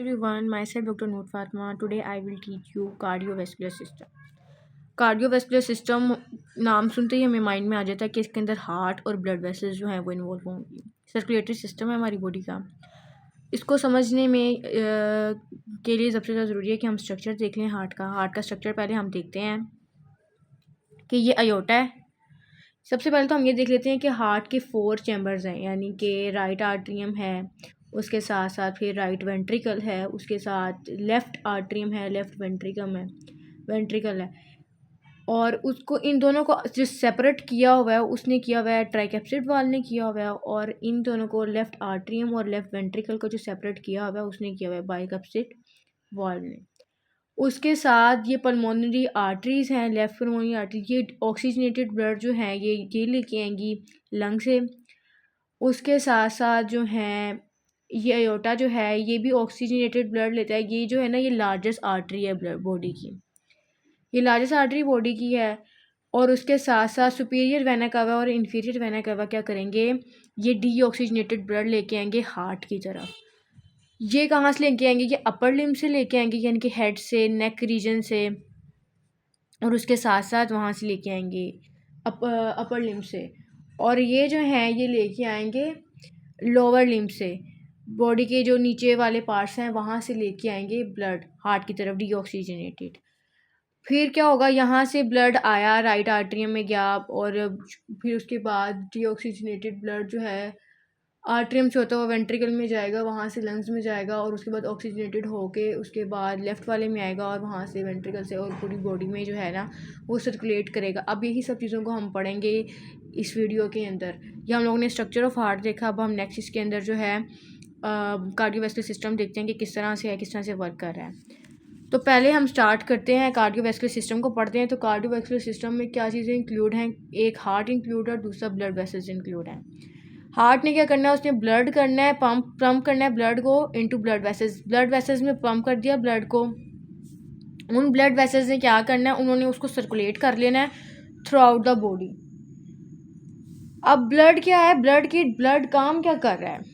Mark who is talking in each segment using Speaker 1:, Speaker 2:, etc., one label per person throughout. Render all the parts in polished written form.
Speaker 1: everyone, myself Dr. Noor Fatma. Today I will teach you cardiovascular system. Cardiovascular system नाम सुनते ही हमें mind में आ जाता है कि इसके अंदर हार्ट और ब्लड वेसल्स जो हैं वो इन्वॉल्व होंगी। सर्कुलेटरी सिस्टम है हमारी बॉडी का। इसको समझने में के लिए सबसे ज़्यादा ज़रूरी है कि हम स्ट्रक्चर देख लें हार्ट का। हार्ट का स्ट्रक्चर पहले हम देखते हैं कि ये अयोटा है। सबसे पहले तो हम ये देख लेते हैं कि हार्ट के 4 चैम्बर्स हैं, यानी कि राइट आर्ट्रियम है, उसके साथ साथ फिर राइट वेंट्रिकल है, उसके साथ लेफ़्ट आर्ट्रियम है, लेफ़्ट वेंट्रिकल है, और उसको इन दोनों को जो सेपरेट किया हुआ है उसने किया हुआ है ट्राइकैप्सिड वाल ने किया हुआ है, और इन दोनों को लेफ़्ट आर्ट्रियम और लेफ़्ट वेंट्रिकल को जो सेपरेट किया हुआ है उसने किया हुआ है बाइकैप्सिड वाल ने। उसके साथ ये पल्मोनरी आर्टरीज़ हैं, लेफ़्ट पल्मोनरी आर्टरी, ये ऑक्सीजनेटेड ब्लड जो है ये लेके आएंगी लंग से। उसके साथ साथ जो हैं ये अयोटा जो है ये भी ऑक्सीजनेटेड ब्लड लेता है। ये जो है ना ये लार्जेस्ट आर्टरी है ब्लड बॉडी की, ये लार्जेस्ट आर्टरी बॉडी की है। और उसके साथ साथ सुपीरियर वेना कावा और इन्फीरियर वेना कावा क्या करेंगे, ये डी ऑक्सीजनेटेड ब्लड लेके आएंगे हार्ट की तरफ। ये कहाँ से लेके आएंगे, ये अपर लिम्ब से लेके आएंगे, यानी कि हेड से, नेक रीजन से, और उसके साथ साथ वहाँ से लेके आएंगे अपर लिम्ब से। और ये जो हैं ये लेके आएंगे लोअर लिम्ब से, बॉडी के जो नीचे वाले पार्ट्स हैं वहाँ से लेके आएंगे ब्लड हार्ट की तरफ डीऑक्सीजनेटेड। फिर क्या होगा, यहाँ से ब्लड आया राइट आर्टरियम में गया, और फिर उसके बाद डीऑक्सीजनेटेड ब्लड जो है आर्ट्रियम से होता हुआ वेंट्रिकल में जाएगा, वहाँ से लंग्स में जाएगा, और उसके बाद ऑक्सीजनेटेड होके उसके बाद लेफ़्ट वाले में आएगा, और वहाँ से वेंट्रिकल से और पूरी बॉडी में जो है ना वो सर्कुलेट करेगा। अब यही सब चीज़ों को हम पढ़ेंगे इस वीडियो के अंदर। ये हम लोगों ने स्ट्रक्चर ऑफ हार्ट देखा, अब हम नेक्स्ट इसके अंदर जो है कार्डियोवैस्कुलर सिस्टम देखते हैं कि किस तरह से है, किस तरह से वर्क कर रहा है। तो पहले हम स्टार्ट करते हैं कार्डियोवैस्कुलर सिस्टम को पढ़ते हैं। तो कार्डियोवैस्कुलर सिस्टम में क्या चीज़ें इंक्लूड हैं, एक हार्ट इंक्लूड है, दूसरा ब्लड वेसल्स इंक्लूड है। हार्ट ने क्या करना है, उसने ब्लड करना है, पंप करना है ब्लड को इनटू ब्लड वेसल्स में पंप कर दिया ब्लड को। उन ब्लड वेसल्स ने क्या करना है, उन्होंने उसको सर्कुलेट कर लेना है थ्रू आउट द बॉडी। अब ब्लड क्या है, ब्लड काम क्या कर रहा है,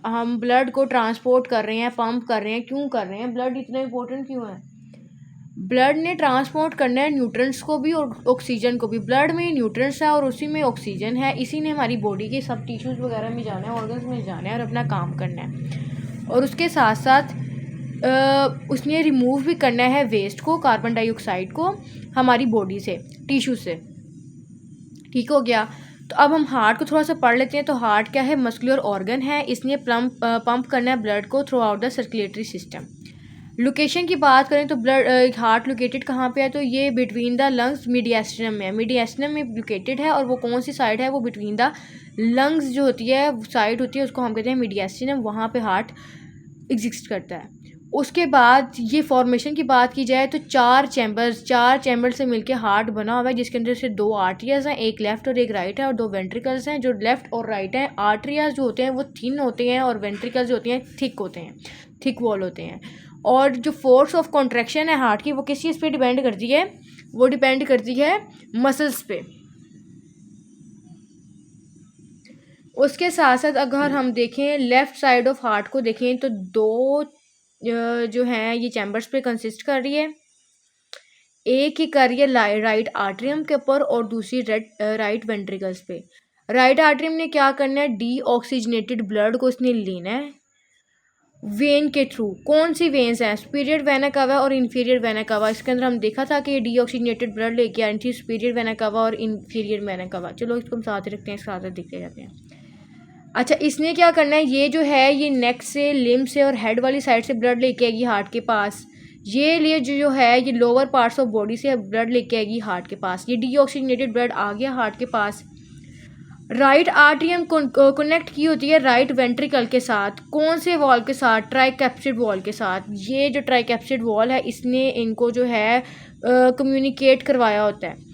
Speaker 1: हम ब्लड को ट्रांसपोर्ट कर रहे हैं, पंप कर रहे हैं, क्यों कर रहे हैं, ब्लड इतना इंपॉर्टेंट क्यों है। ब्लड ने ट्रांसपोर्ट करना है न्यूट्रिएंट्स को भी और ऑक्सीजन को भी। ब्लड में न्यूट्रिएंट्स है और उसी में ऑक्सीजन है, इसी ने हमारी बॉडी के सब टिश्यूज़ वगैरह में जाना है, ऑर्गन्स में जाना है और अपना काम करना है। और उसके साथ साथ उसने रिमूव भी करना है वेस्ट को, कार्बन डाइऑक्साइड को हमारी बॉडी से, टिश्यू से। ठीक हो गया। तो अब हम हार्ट को थोड़ा सा पढ़ लेते हैं। तो हार्ट क्या है, मस्कुलर ऑर्गन है, इसने पंप करना है ब्लड को through out the circulatory system. Location की बात करें तो ब्लड हार्ट लोकेटेड कहाँ पे है, तो ये बिटवीन द लंग्स मीडिएस्टिनम में है, मीडिएस्टिनम में लोकेटेड है। और वो कौन सी साइड है, वो बिटवीन द लंग्स जो होती है साइड होती है, उसको हम कहते हैं मीडिएस्टिनम, वहाँ पे हार्ट एग्जिस्ट करता है। उसके बाद ये फॉर्मेशन की बात की जाए तो चार चैम्बर से मिलके हार्ट बना हुआ है, जिसके अंदर से 2 आर्टरियाज हैं, एक लेफ़्ट और एक राइट है, और 2 वेंट्रिकल्स हैं। जो लेफ़्ट और राइट हैं, आर्टरियाज जो होते हैं वो थिन होते हैं, और वेंट्रिकल्स जो होते हैं थिक होते हैं, थिक वॉल होते हैं। और जो फोर्स ऑफ कॉन्ट्रैक्शन है हार्ट की, वो किस चीज़ पे डिपेंड करती है, वो डिपेंड करती है मसल्स पे। उसके साथ साथ अगर हम देखें लेफ़्ट साइड ऑफ हार्ट को देखें तो 2 जो हैं ये चैम्बर्स पे कंसिस्ट कर रही है। एक ही कर रही है राइट आर्ट्रियम के ऊपर, और दूसरी राइट वेंट्रिकल्स पे। राइट आर्ट्रियम ने क्या करना है, डी ऑक्सीजनेटेड ब्लड को इसने लेना है वेन के थ्रू। कौन सी वेन्स हैं, सुपीरियर वेना कावा और इन्फीरियर वेना कावा। इसके अंदर हम देखा था कि ये डी ऑक्सीजनेटेड ब्लड लेके आई थी, सुपीरियर वेना कावा और इन्फीरियर वेना कावा। चलो इसको हम साथ रखते हैं, साथ देखते जाते हैं। अच्छा, इसने क्या करना है, ये जो है ये नेक से, लिम्ब से और हेड वाली साइड से ब्लड लेके आएगी हार्ट के पास। ये लिए जो है ये लोअर पार्ट्स ऑफ बॉडी से ब्लड लेके आएगी हार्ट के पास। ये डीऑक्सीजनेटेड ब्लड आ गया हार्ट के पास। राइट आर्टरियम कनेक्ट की होती है राइट वेंट्रिकल के साथ, कौन से वॉल के साथ, ट्राइकैप्सिड वॉल के साथ। ये जो ट्राइकैप्सिड वॉल है इसने इनको जो है कम्युनिकेट करवाया होता है।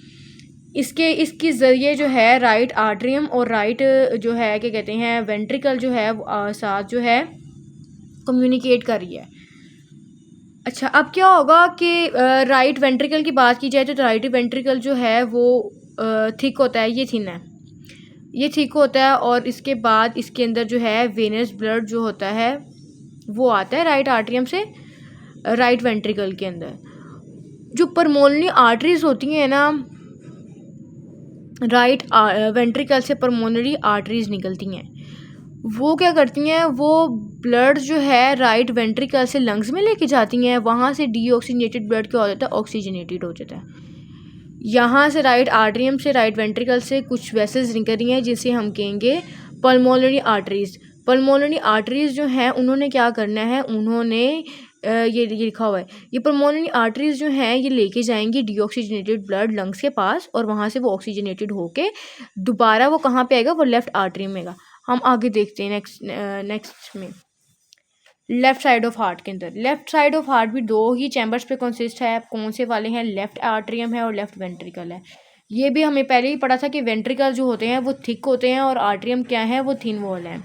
Speaker 1: इसके ज़रिए जो है राइट आर्टरियम और राइट जो है क्या कहते हैं वेंट्रिकल जो है साथ जो है कम्युनिकेट कर रही है। अच्छा, अब क्या होगा कि राइट वेंट्रिकल की बात की जाए तो राइट वेंट्रिकल जो है वो थिक होता है, ये थिन है, ये थिक होता है। और इसके बाद इसके अंदर जो है वेनस ब्लड जो होता है वो आता है राइट आर्टरियम से राइट वेंट्रिकल के अंदर। जो परमोनरी आर्टरीज होती हैं ना, राइट वेंट्रिकल से परमोनरी आर्टरीज निकलती हैं, वो क्या करती हैं, वो ब्लड जो है राइट वेंट्रिकल से लंग्स में लेके जाती हैं, वहाँ से डीऑक्सीजनेटेड ब्लड क्या हो जाता है, ऑक्सीजनेटेड हो जाता है। यहाँ से राइट आर्टरियम से राइट वेंट्रिकल से कुछ वेसल्स निकल रही हैं जिसे हम कहेंगे पल्मोनरी आर्टरीज। पल्मोनरी आर्टरीज जो हैं उन्होंने क्या करना है, उन्होंने ये लिखा हुआ है, ये पल्मोनरी आर्टरीज जो हैं ये लेके जाएंगी डीऑक्सीजनेटेड ब्लड लंग्स के पास, और वहाँ से वो ऑक्सीजनेटेड होके दोबारा वो कहाँ पे आएगा, वो लेफ्ट आर्टरी में आएगा। हम आगे देखते हैं नेक्स्ट में लेफ्ट साइड ऑफ हार्ट के अंदर। लेफ्ट साइड ऑफ हार्ट भी दो ही चैम्बर्स पे कंसिस्ट है। कौन से वाले हैं, लेफ्ट आर्टरियम है और लेफ्ट वेंट्रिकल है। ये भी हमें पहले ही पढ़ा था कि वेंट्रिकल जो होते हैं वो थिक होते हैं और आर्टरियम क्या है, वो थिन वॉल है।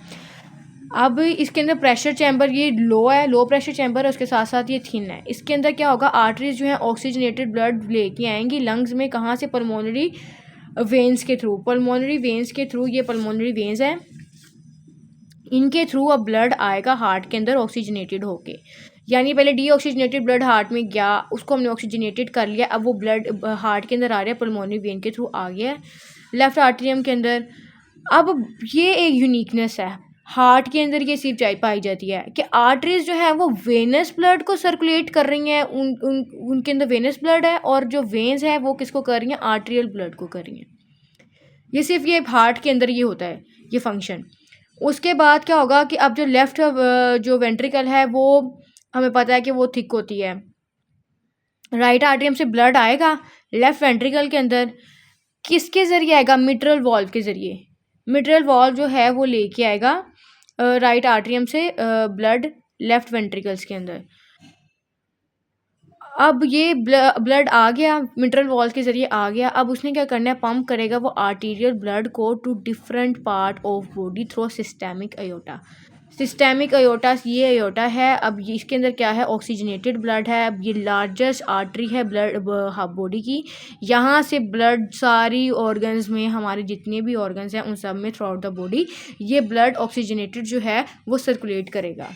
Speaker 1: अब इसके अंदर प्रेशर चैम्बर ये लो है, लो प्रेशर चैम्बर है, उसके साथ साथ ये थिन है। इसके अंदर क्या होगा, आर्टरीज जो है ऑक्सीजनेटेड ब्लड लेके आएंगी लंग्स में, कहाँ से, पल्मोनरी वेन्स के थ्रू। पल्मोनरी वेन्स के थ्रू, ये पल्मोनरी वेन्स है, इनके थ्रू अब ब्लड आएगा हार्ट के अंदर ऑक्सीजनेटेड होके। यानी पहले डीऑक्सीजनेटेड ब्लड हार्ट में गया, उसको हमने ऑक्सीजनेटेड कर लिया, अब वो ब्लड हार्ट के अंदर आ रहा है, पल्मोनरी वेन के थ्रू आ गया लेफ्ट आर्टरियम के अंदर। अब ये एक यूनिकनेस है हार्ट के अंदर, ये सिर्फ पाई जाती है कि आर्टरीज जो है वो वेनस ब्लड को सर्कुलेट कर रही हैं, उनके अंदर वेनस ब्लड है, और जो वेन्स है वो किसको कर रही हैं, आर्टरियल ब्लड को कर रही हैं। ये सिर्फ ये हार्ट के अंदर ये होता है, ये फंक्शन। उसके बाद क्या होगा कि अब जो लेफ्ट जो वेंट्रिकल है वो हमें पता है कि वो थिक होती है। राइट आर्टरियम से ब्लड आएगा लेफ्ट वेंट्रिकल के अंदर, किसके ज़रिए आएगा, मिट्रल वॉल्व के ज़रिए। मिट्रल वॉल्व जो है वो लेके आएगा राइट आर्टरियम से ब्लड लेफ्ट वेंट्रिकल्स के अंदर। अब ये ब्लड आ गया, मिट्रल वॉल के ज़रिए आ गया, अब उसने क्या करना है, पंप करेगा वो आर्टीरियल ब्लड को to different part of body through systemic aorta. Systemic aorta ये अयोटा है, अब ये इसके अंदर क्या है, ऑक्सीजनेटेड ब्लड है। अब ये लार्जेस्ट आर्टरी है ब्लड बॉडी की, यहाँ से ब्लड सारी ऑर्गन्स में, हमारे जितने भी ऑर्गन्स हैं उन सब में थ्रू आउट द बॉडी ये ब्लड ऑक्सीजनेटेड जो है वो सर्कुलेट करेगा।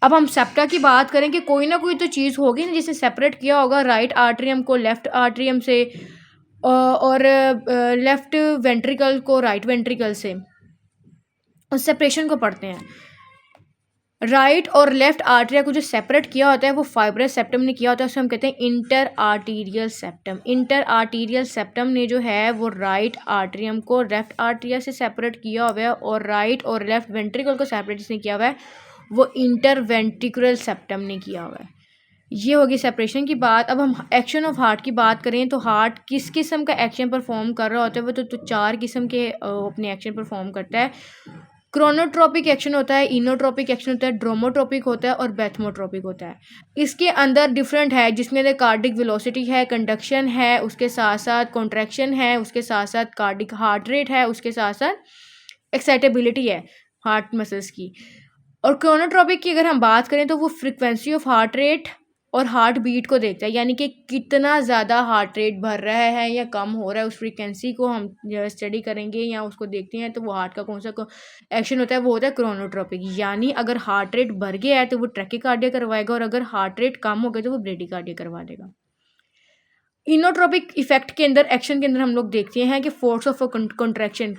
Speaker 1: अब हम सेप्टा की बात करें कि कोई ना कोई तो चीज़ होगी ना जिसने सेपरेट किया होगा राइट आर्टरियम को लेफ्ट आर्टरियम से, और लेफ्ट वेंट्रिकल को राइट वेंट्रिकल से। उस सेपरेशन को पढ़ते हैं। राइट और लेफ्ट आर्टरिया को जो सेपरेट किया होता है वो फाइब्रस सेप्टम ने किया होता है, उसे हम कहते हैं inter arterial septum. Inter arterial septum ने जो है वो राइट आर्टरियम को लेफ्ट आर्टरिया से सेपरेट किया हुआ है, और राइट और लेफ्ट वेंट्रिकल को सेपरेट जिसने किया हुआ है वो इंटरवेंट्रिकुलर सेप्टम ने किया हुआ है। ये होगी सेपरेशन की बात। अब हम एक्शन ऑफ हार्ट की बात करें तो हार्ट किस किस्म का एक्शन परफॉर्म कर रहा होता है, वो तो चार किस्म के अपने एक्शन परफॉर्म करता है। क्रोनोट्रोपिक एक्शन होता है, इनोट्रोपिक एक्शन होता है, ड्रोमोट्रोपिक होता है और बैथमोट्रोपिक होता है। इसके अंदर डिफरेंट है, जिसमें अंदर कार्डिक वेलोसिटी है, कंडक्शन है, उसके साथ साथ कॉन्ट्रैक्शन है, उसके साथ साथ कार्डिक हार्ट रेट है, उसके साथ साथ एक्साइटेबिलिटी है हार्ट मसल्स की। और क्रोनोट्रोपिक की अगर हम बात करें तो वो फ्रिक्वेंसी ऑफ हार्ट रेट और हार्ट बीट को देखता है, यानी कि कितना ज़्यादा हार्ट रेट भर रहा है या कम हो रहा है, उस फ्रीक्वेंसी को हम स्टडी करेंगे या उसको देखते हैं तो वो हार्ट का कौन सा एक्शन होता है, वो होता है क्रोनोट्रोपिक। यानी अगर हार्ट रेट बढ़ गया है तो वो ट्रैकिकार्डिया करवाएगा, और अगर हार्ट रेट कम हो गया तो वो ब्रेडिकार्डिया करवा देगा। इनोट्रोपिक इफेक्ट के अंदर, एक्शन के अंदर हम लोग देखते हैं कि फोर्स ऑफ कॉन्ट्रैक्शन,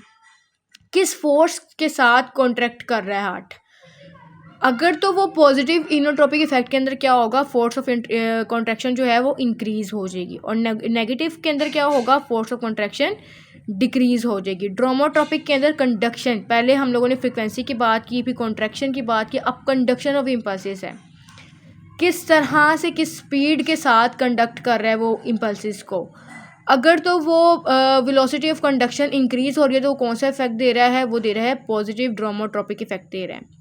Speaker 1: किस फोर्स के साथ कॉन्ट्रैक्ट कर रहा है हार्ट। अगर तो वो पॉजिटिव इनोट्रोपिक इफेक्ट के अंदर क्या होगा, फोर्स ऑफ कॉन्ट्रैक्शन जो है वो इंक्रीज हो जाएगी, और नेगेटिव के अंदर क्या होगा, फोर्स ऑफ कॉन्ट्रैक्शन डिक्रीज हो जाएगी। ड्रोमोट्रोपिक के अंदर कंडक्शन, पहले हम लोगों ने फ्रिक्वेंसी की बात की, फिर कॉन्ट्रैक्शन की बात की, अब कंडक्शन ऑफ इम्पल्सेस है, किस तरह से किस स्पीड के साथ कंडक्ट कर रहा है वो इम्पल्सेस को। अगर तो वो वेलोसिटी ऑफ कंडक्शन इंक्रीज हो रही है तो वो कौन सा इफेक्ट दे रहा है, वो दे रहा है पॉजिटिव ड्रोमोट्रोपिक इफेक्ट दे रहा है।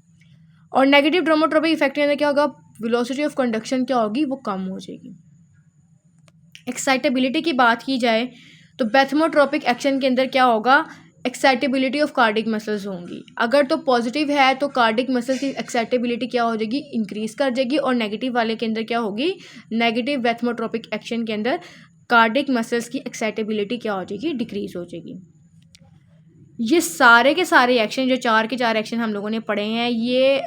Speaker 1: और नेगेटिव ड्रोमोट्रोपिक इफेक्ट के अंदर क्या होगा, वेलोसिटी ऑफ कंडक्शन क्या होगी, वो कम हो जाएगी। एक्साइटेबिलिटी की बात की जाए तो बैथमोट्रोपिक एक्शन के अंदर क्या होगा, एक्साइटेबिलिटी ऑफ कार्डिक मसल्स होंगी। अगर तो पॉजिटिव है तो कार्डिक मसल्स की एक्साइटेबिलिटी क्या हो जाएगी, इंक्रीज कर जाएगी, और नेगेटिव वाले के अंदर क्या होगी, नेगेटिव बैथमोट्रोपिक एक्शन के अंदर कार्डिक मसल्स की एक्साइटेबिलिटी क्या हो जाएगी, डिक्रीज हो जाएगी। ये सारे के सारे एक्शन, जो चार के चार एक्शन हम लोगों ने पढ़े हैं, ये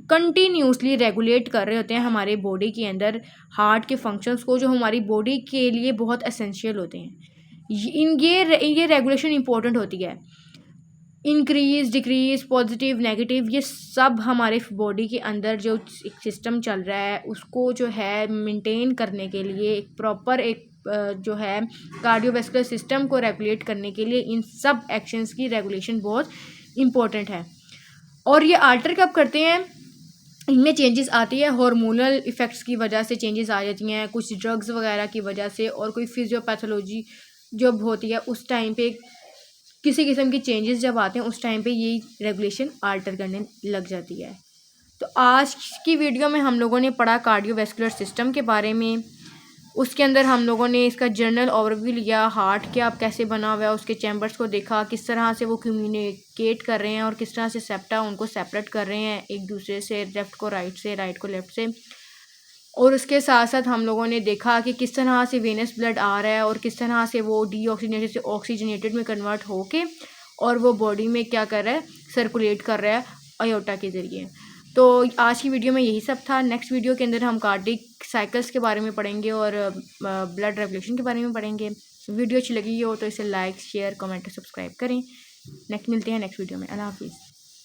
Speaker 1: कंटिन्यूसली रेगुलेट कर रहे होते हैं हमारे बॉडी के अंदर हार्ट के फंक्शंस को, जो हमारी बॉडी के लिए बहुत एसेंशियल होते हैं। ये रेगुलेशन इंपॉर्टेंट होती है। इंक्रीज डिक्रीज पॉजिटिव नेगेटिव ये सब हमारे बॉडी के अंदर जो एक सिस्टम चल रहा है उसको जो है मेंटेन करने के लिए एक जो है कार्डियोवैस्कुलर सिस्टम को रेगुलेट करने के लिए इन सब एक्शंस की रेगुलेशन बहुत इम्पोर्टेंट है। और ये आल्टर कब करते हैं, इनमें चेंजेस आती है हार्मोनल इफ़ेक्ट्स की वजह से चेंजेस आ जाती हैं, कुछ ड्रग्स वगैरह की वजह से, और कोई फिजियोपैथोलॉजी जब होती है उस टाइम पे किसी किस्म की चेंजेस जब आते हैं उस टाइम पे यही रेगुलेशन आल्टर करने लग जाती है। तो आज की वीडियो में हम लोगों ने पढ़ा कार्डियोवैस्कुलर सिस्टम के बारे में। उसके अंदर हम लोगों ने इसका जनरल ओवरव्यू लिया, हार्ट क्या कैसे बना हुआ है, उसके चैम्बर्स को देखा, किस तरह से वो कम्युनिकेट कर रहे हैं और किस तरह से सेप्टा उनको सेपरेट कर रहे हैं एक दूसरे से, लेफ़्ट को राइट से, राइट को लेफ़्ट से। और उसके साथ साथ हम लोगों ने देखा कि किस तरह से वेनस ब्लड आ रहा है और किस तरह से वो डीऑक्सीजनेटेड से ऑक्सीजनेटेड में कन्वर्ट होके और वो बॉडी में क्या कर रहा है, सर्कुलेट कर रहा है अयोटा के ज़रिए। तो आज की वीडियो में यही सब था। नेक्स्ट वीडियो के अंदर हम कार्डिक साइकिल्स के बारे में पढ़ेंगे और ब्लड रेगुलेशन के बारे में पढ़ेंगे। वीडियो अच्छी लगी हो तो इसे लाइक शेयर कमेंट सब्सक्राइब करें। नेक्स्ट मिलते हैं नेक्स्ट वीडियो में। अल्लाह हाफिज़।